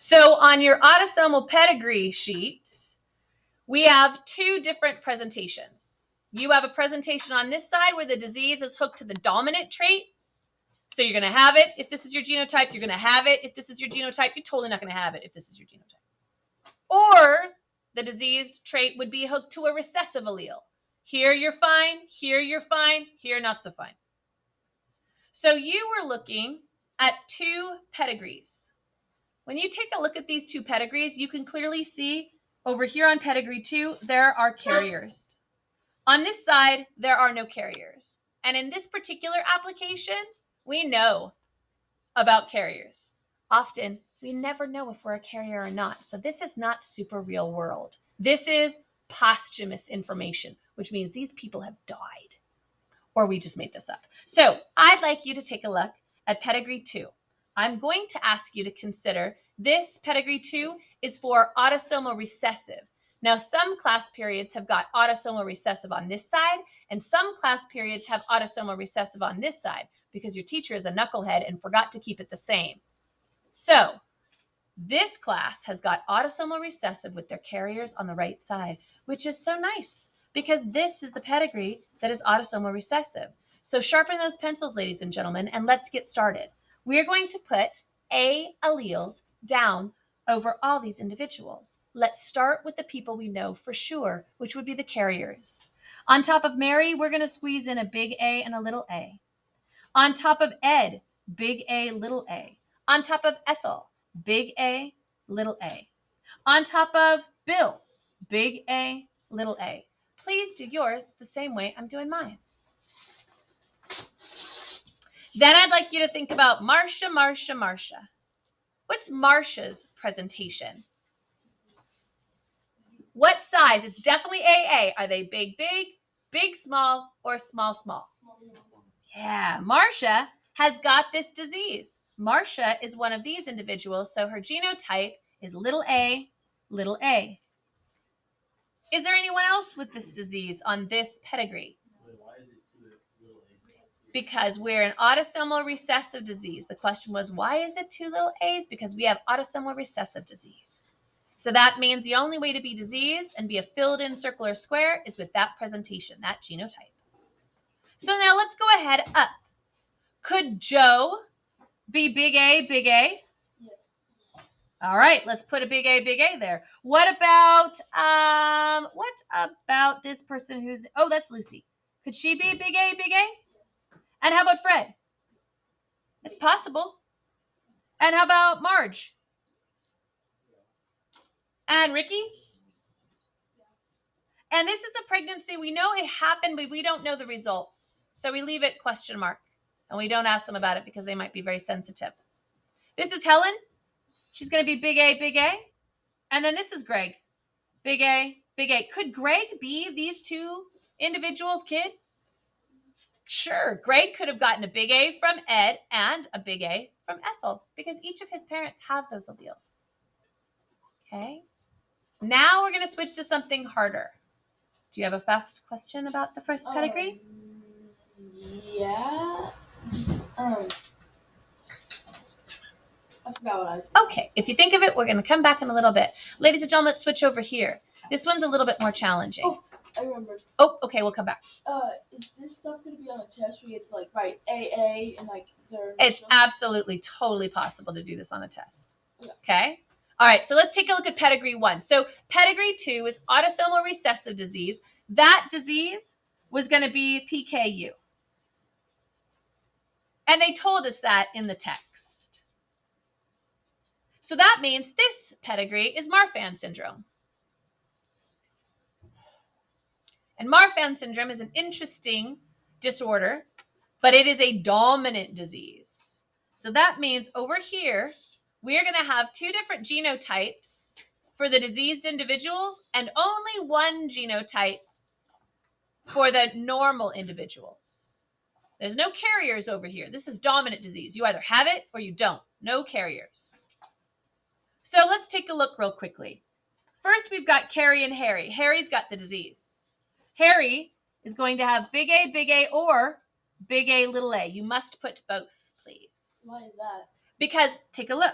So on your autosomal pedigree sheet, we have two different presentations. You have a presentation on this side where the disease is hooked to the dominant trait. So you're going to have it if this is your genotype. You're going to have it if this is your genotype. You're totally not going to have it if this is your genotype. Or the diseased trait would be hooked to a recessive allele. Here you're fine, here you're fine, here not so fine. So you were looking at two pedigrees. When you take a look at these two pedigrees, you can clearly see over here on pedigree 2, there are carriers. On this side, there are no carriers. And in this particular application, we know about carriers. Often, we never know if we're a carrier or not. So this is not super real world. This is posthumous information, which means these people have died. Or we just made this up. So I'd like you to take a look at pedigree 2. I'm going to ask you to consider this pedigree 2 is for autosomal recessive. Now, some class periods have got autosomal recessive on this side, and some class periods have autosomal recessive on this side because your teacher is a knucklehead and forgot to keep it the same. So this class has got autosomal recessive with their carriers on the right side, which is so nice because this is the pedigree that is autosomal recessive. So sharpen those pencils, ladies and gentlemen, and let's get started. We're going to put A alleles down over all these individuals. Let's start with the people we know for sure, which would be the carriers. On top of Mary, we're going to squeeze in a big A and a little a. On top of Ed, big A, little a. On top of Ethel, big A, little a. On top of Bill, big A, little a. Please do yours the same way I'm doing mine. Then I'd like you to think about Marcia. What's Marcia's presentation? What size? It's definitely AA. Are they big, big, small, or small, small? Yeah, Marcia has got this disease. Marcia is one of these individuals, so her genotype is little a, little a. Is there anyone else with this disease on this pedigree? Because we're an autosomal recessive disease. The question was, why is it two little a's? Because we have autosomal recessive disease. So that means the only way to be diseased and be a filled-in circle or square is with that presentation, that genotype. So now let's go ahead up. Could Joe be big A, big A? Yes. All right, let's put a big A there. What about this person who's, oh, that's Lucy. Could she be big A, big A? And how about Fred? It's possible. And how about Marge? And Ricky? And this is a pregnancy. We know it happened, but we don't know the results. So we leave it question mark. And we don't ask them about it because they might be very sensitive. This is Helen. She's going to be big A, big A. And then this is Greg. Big A, big A. Could Greg be these two individuals' kid? Sure. Greg could have gotten a big A from Ed and a big A from Ethel because each of his parents have those alleles. Okay. Now we're going to switch to something harder. Do you have a fast question about the first pedigree? Yeah. Just, I forgot what I was saying. Okay. If you think of it, we're going to come back in a little bit. Ladies and gentlemen, let's switch over here. This one's a little bit more challenging. Oh, I remembered. Oh, okay. We'll come back. Is this stuff going to be on a test where you have to, like, write AA and, like, their... It's absolutely, totally possible to do this on a test. Okay? All right, so let's take a look at pedigree 1. So pedigree 2 is autosomal recessive disease. That disease was going to be PKU. And they told us that in the text. So that means this pedigree is Marfan syndrome. And Marfan syndrome is an interesting disorder, but it is a dominant disease. So that means over here, we're going to have two different genotypes for the diseased individuals and only one genotype for the normal individuals. There's no carriers over here. This is dominant disease. You either have it or you don't. No carriers. So let's take a look real quickly. First, we've got Carrie and Harry. Harry's got the disease. Harry is going to have big A, or big A, little a. You must put both, please. Why is that? Because take a look.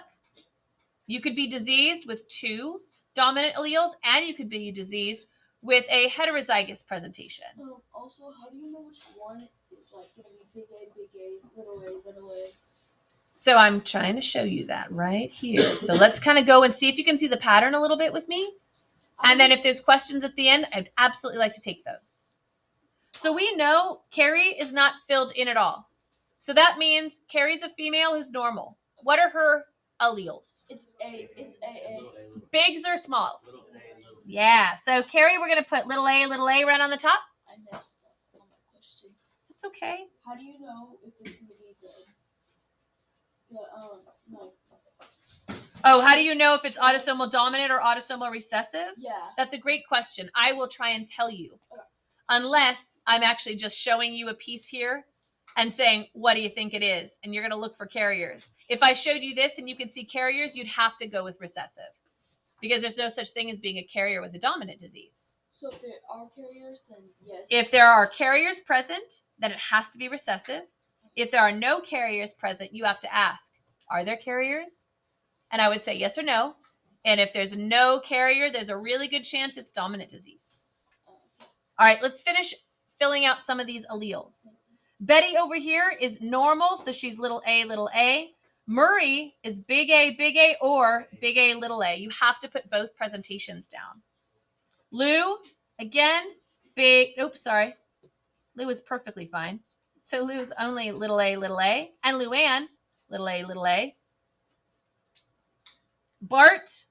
You could be diseased with 2 dominant alleles, and you could be diseased with a heterozygous presentation. Also, how do you know which one is like gonna be big A, little a? So I'm trying to show you that right here. So let's kind of go and see if you can see the pattern a little bit with me. And then if there's questions at the end, I'd absolutely like to take those. So we know Carrie is not filled in at all. So that means Carrie's a female who's normal. What are her alleles? It's AA. Bigs or smalls? Yeah. So Carrie, we're going to put little a right on the top. I messed up on my question. It's okay. How do you know if it's gonna be like? Oh, how do you know if it's autosomal dominant or autosomal recessive? Yeah. That's a great question. I will try and tell you. Okay. Unless I'm actually just showing you a piece here and saying, what do you think it is? And you're going to look for carriers. If I showed you this and you could see carriers, you'd have to go with recessive because there's no such thing as being a carrier with a dominant disease. So if there are carriers, then yes. If there are carriers present, then it has to be recessive. If there are no carriers present, you have to ask, are there carriers? And I would say yes or no. And if there's no carrier, there's a really good chance it's dominant disease. All right, let's finish filling out some of these alleles. Betty over here is normal, so she's little a. Murray is big A, or big A, little a. You have to put both presentations down. Lou, again, big, oops, sorry. Lou is perfectly fine. So Lou's only little a. And Luann, little a. Bart,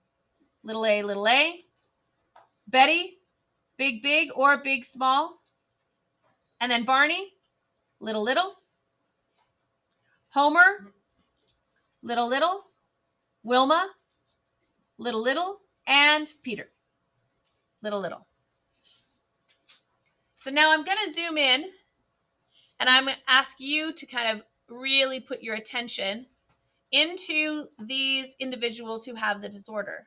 little a. Betty, big, or big, small. And then Barney, little. Homer, little. Wilma, little. And Peter, little. So now I'm going to zoom in and I'm going to ask you to kind of really put your attention into these individuals who have the disorder.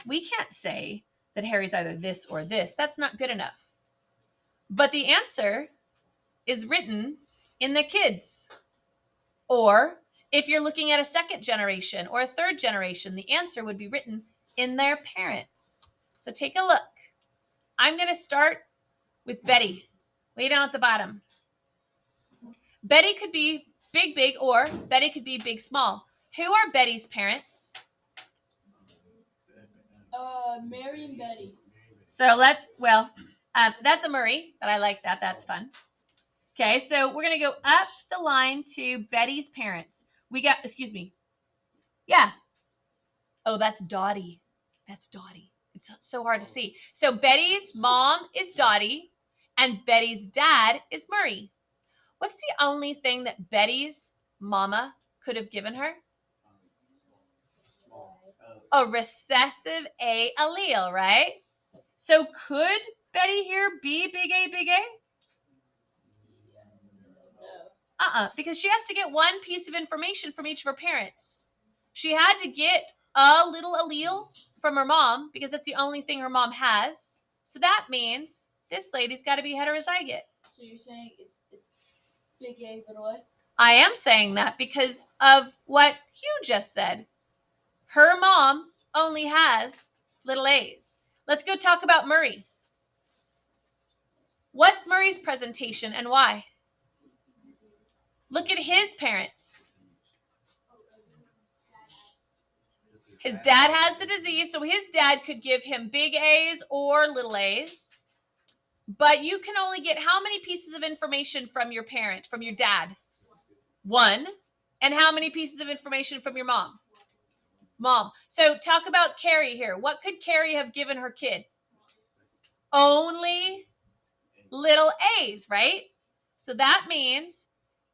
We can't say that Harry's either this or this. That's not good enough. But the answer is written in the kids. Or if you're looking at a second generation or a third generation, the answer would be written in their parents. So take a look. I'm going to start with Betty, way down at the bottom. Betty could be big, or Betty could be big, small. Who are Betty's parents? Mary and Betty. So that's a Murray, but I like that. That's fun. Okay, so we're going to go up the line to Betty's parents. Yeah. Oh, that's Dottie. That's Dottie. It's so hard to see. So Betty's mom is Dottie, and Betty's dad is Murray. What's the only thing that Betty's mama could have given her? A recessive A allele, right? So could Betty here be big A, No. Because she has to get one piece of information from each of her parents. She had to get a little allele from her mom because that's the only thing her mom has. So that means this lady's got to be heterozygous. So you're saying it's big A, little a? I am saying that because of what you just said. Her mom only has little a's. Let's go talk about Murray. What's Murray's presentation and why? Look at his parents. His dad has the disease, so his dad could give him big A's or little a's. But you can only get how many pieces of information from your parent, from your dad? 1. And how many pieces of information from your mom? Mom. So talk about Carrie here. What could Carrie have given her kid? Only little A's, right? So that means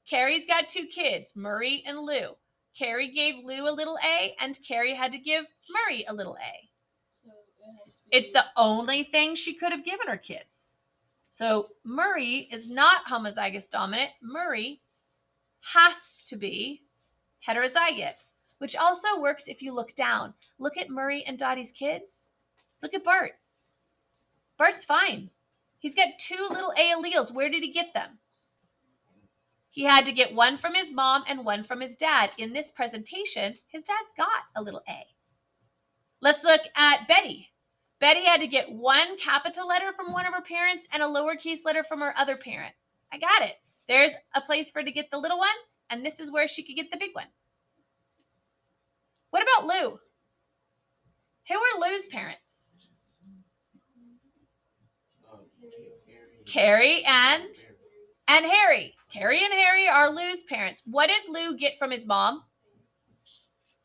Carrie's got 2 kids, Murray and Lou. Carrie gave Lou a little A, and Carrie had to give Murray a little A. So it's the only thing she could have given her kids. So Murray is not homozygous dominant. Murray has to be heterozygous, which also works if you look down. Look at Murray and Dottie's kids. Look at Bart. Bart's fine. He's got 2 little A alleles. Where did he get them? He had to get one from his mom and one from his dad. In this presentation, his dad's got a little A. Let's look at Betty. Betty had to get one capital letter from one of her parents and a lowercase letter from her other parent. I got it. There's a place for her to get the little one, and this is where she could get the big one. What about Lou? Who are Lou's parents? Carrie and Harry. Carrie and Harry are Lou's parents. What did Lou get from his mom?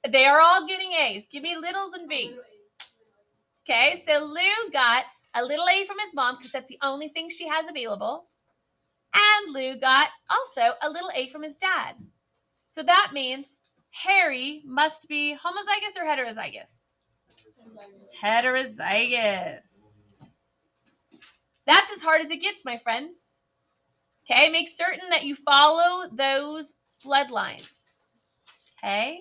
They are all getting A's. Give me littles and B's. Okay, so Lou got a little A from his mom because that's the only thing she has available. And Lou got also a little A from his dad. So that means Harry must be homozygous or heterozygous? Heterozygous. That's as hard as it gets, my friends. Okay, make certain that you follow those bloodlines. Okay?